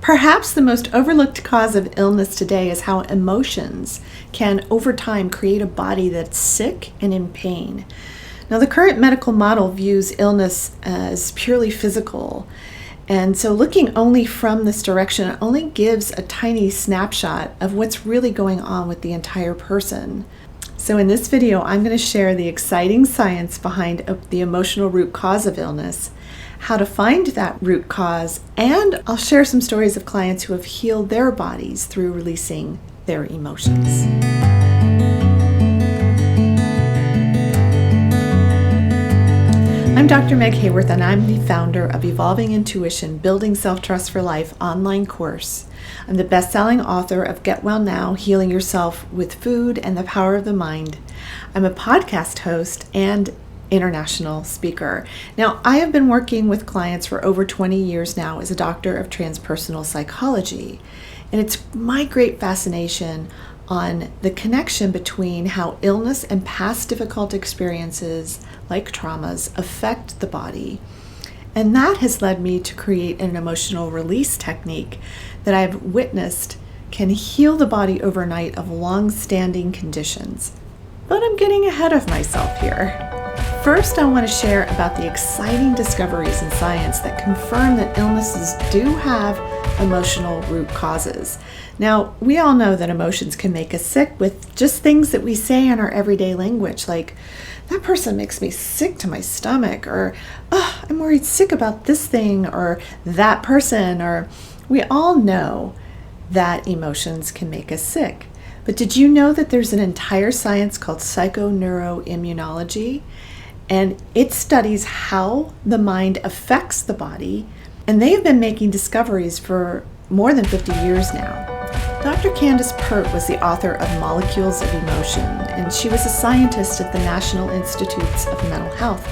Perhaps the most overlooked cause of illness today is how emotions can, over time, create a body that's sick and in pain. Now, the current medical model views illness as purely physical, and so looking only from this direction only gives a tiny snapshot of what's really going on with the entire person. So in this video, I'm going to share the exciting science behind the emotional root cause of illness, how to find that root cause, and I'll share some stories of clients who have healed their bodies through releasing their emotions. I'm Dr. Meg Haworth, and I'm the founder of Evolving Intuition, Building Self-Trust for Life online course. I'm the best-selling author of Get Well Now, Healing Yourself with Food and the Power of the Mind. I'm a podcast host and international speaker. Now, I have been working with clients for over 20 years now as a doctor of transpersonal psychology, and it's my great fascination on the connection between how illness and past difficult experiences like traumas affect the body. And that has led me to create an emotional release technique that I've witnessed can heal the body overnight of long-standing conditions. But I'm getting ahead of myself here. First, I want to share about the exciting discoveries in science that confirm that illnesses do have emotional root causes. Now, we all know that emotions can make us sick with just things that we say in our everyday language, like, that person makes me sick to my stomach, or, oh, I'm worried sick about this thing, or that person, or we all know that emotions can make us sick. But did you know that there's an entire science called psychoneuroimmunology? And it studies how the mind affects the body, and they've been making discoveries for more than 50 years now. Dr. Candice Pert was the author of Molecules of Emotion, and she was a scientist at the National Institutes of Mental Health.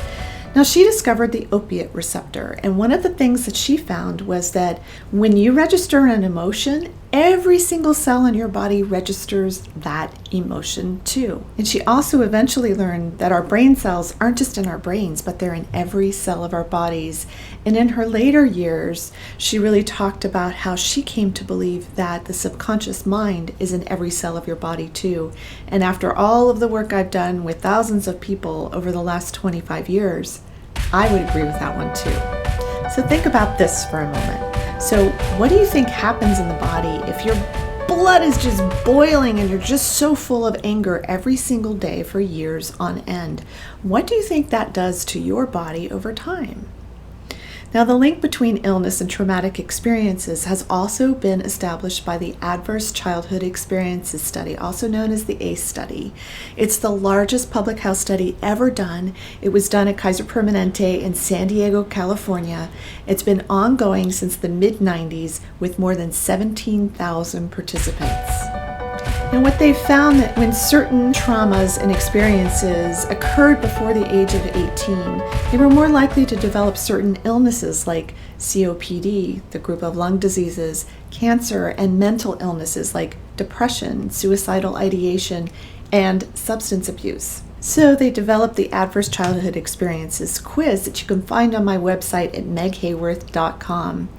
Now, she discovered the opiate receptor, and one of the things that she found was that when you register an emotion, every single cell in your body registers that emotion too. And she also eventually learned that our brain cells aren't just in our brains, but they're in every cell of our bodies. And in her later years, she really talked about how she came to believe that the subconscious mind is in every cell of your body too. And after all of the work I've done with thousands of people over the last 25 years, I would agree with that one too. So think about this for a moment. So what do you think happens in the body if your blood is just boiling and you're just so full of anger every single day for years on end? What do you think that does to your body over time? Now, the link between illness and traumatic experiences has also been established by the Adverse Childhood Experiences Study, also known as the ACE study. It's the largest public health study ever done. It was done at Kaiser Permanente in San Diego, California. It's been ongoing since the mid-90s with more than 17,000 participants. And what they found that when certain traumas and experiences occurred before the age of 18, they were more likely to develop certain illnesses like COPD, the group of lung diseases, cancer, and mental illnesses like depression, suicidal ideation, and substance abuse. So they developed the Adverse Childhood Experiences quiz that you can find on my website at meghaworth.com.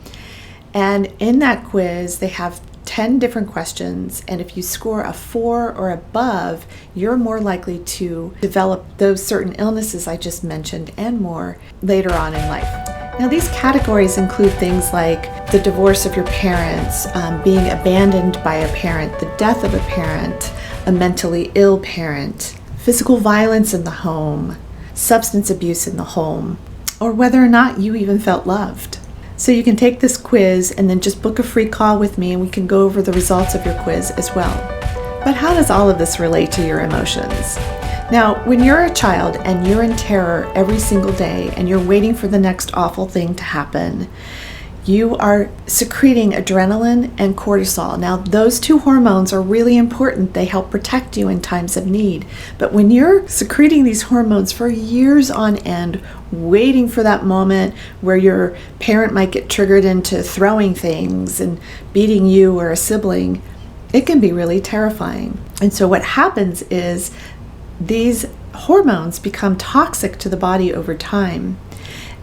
And in that quiz, they have 10 different questions, and if you score a 4 or above, you're more likely to develop those certain illnesses I just mentioned and more later on in life. Now, these categories include things like the divorce of your parents, being abandoned by a parent, the death of a parent, a mentally ill parent, physical violence in the home, substance abuse in the home, or whether or not you even felt loved. So you can take this quiz and then just book a free call with me and we can go over the results of your quiz as well. But how does all of this relate to your emotions? Now, when you're a child and you're in terror every single day and you're waiting for the next awful thing to happen, you are secreting adrenaline and cortisol. Now, those two hormones are really important. They help protect you in times of need. But when you're secreting these hormones for years on end, waiting for that moment where your parent might get triggered into throwing things and beating you or a sibling, it can be really terrifying. And so what happens is these hormones become toxic to the body over time.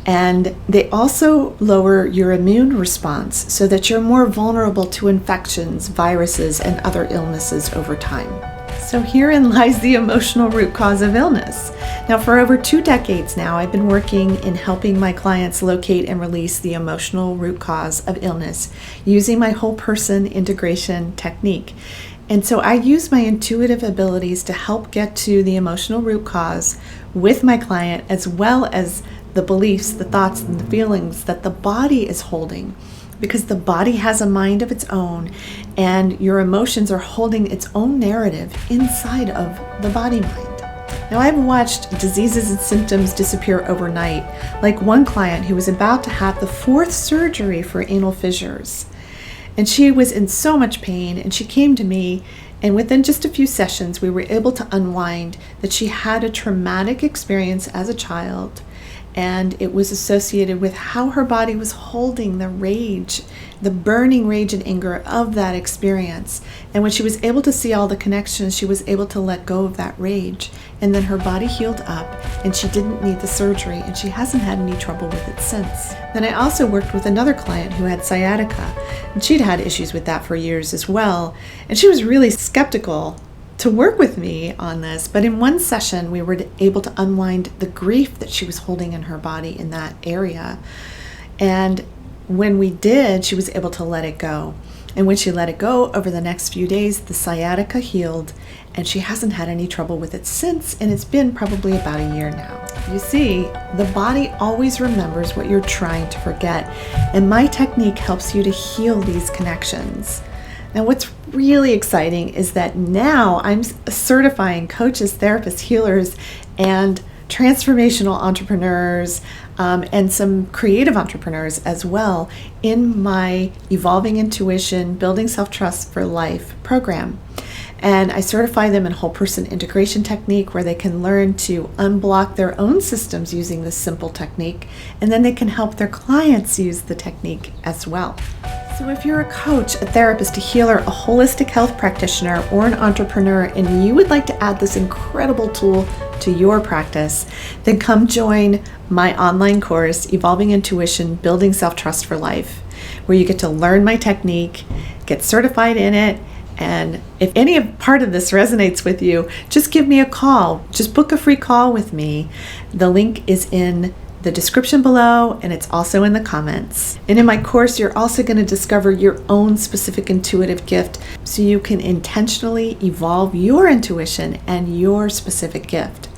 And they also lower your immune response so that you're more vulnerable to infections, viruses, and other illnesses over time. So herein lies the emotional root cause of illness. Now, for over 2 decades now, I've been working in helping my clients locate and release the emotional root cause of illness using my whole person integration technique. And so I use my intuitive abilities to help get to the emotional root cause with my client, as well as the beliefs, the thoughts, and the feelings that the body is holding, because the body has a mind of its own, and your emotions are holding its own narrative inside of the body mind. Now, I've watched diseases and symptoms disappear overnight, like one client who was about to have the 4th surgery for anal fissures. And she was in so much pain, and she came to me, and within just a few sessions, we were able to unwind that she had a traumatic experience as a child, and it was associated with how her body was holding the rage, the burning rage and anger of that experience. And when she was able to see all the connections, she was able to let go of that rage. And then her body healed up, and she didn't need the surgery, and she hasn't had any trouble with it since. Then I also worked with another client who had sciatica, and she'd had issues with that for years as well. And she was really skeptical to work with me on this, but in one session we were able to unwind the grief that she was holding in her body in that area. And when we did, she was able to let it go. And when she let it go, over the next few days, the sciatica healed, and she hasn't had any trouble with it since, and it's been probably about a year now. You see, the body always remembers what you're trying to forget, and my technique helps you to heal these connections. Now, what's really exciting is that now I'm certifying coaches, therapists, healers, and transformational entrepreneurs, and some creative entrepreneurs as well in my Evolving Intuition, Building Self-Trust for Life program. And I certify them in whole person integration technique, where they can learn to unblock their own systems using this simple technique, and then they can help their clients use the technique as well. So if you're a coach, a therapist, a healer, a holistic health practitioner, or an entrepreneur, and you would like to add this incredible tool to your practice, then come join my online course, Evolving Intuition, Building Self-Trust for Life, where you get to learn my technique, get certified in it. And if any part of this resonates with you, just give me a call. Just book a free call with me. The link is in the description below, and it's also in the comments. And in my course, you're also going to discover your own specific intuitive gift, so you can intentionally evolve your intuition and your specific gift.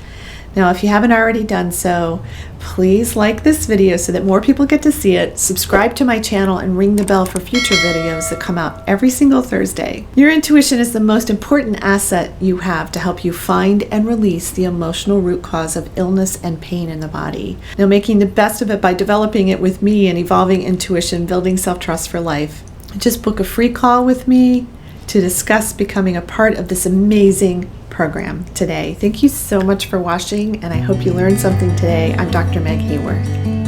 Now, if you haven't already done so, please like this video so that more people get to see it, subscribe to my channel, and ring the bell for future videos that come out every single Thursday. Your intuition is the most important asset you have to help you find and release the emotional root cause of illness and pain in the body. Now, making the best of it by developing it with me in Evolving Intuition, Building Self-Trust for Life. Just book a free call with me to discuss becoming a part of this amazing program today. Thank you so much for watching, and I hope you learned something today. I'm Dr. Meg Haworth.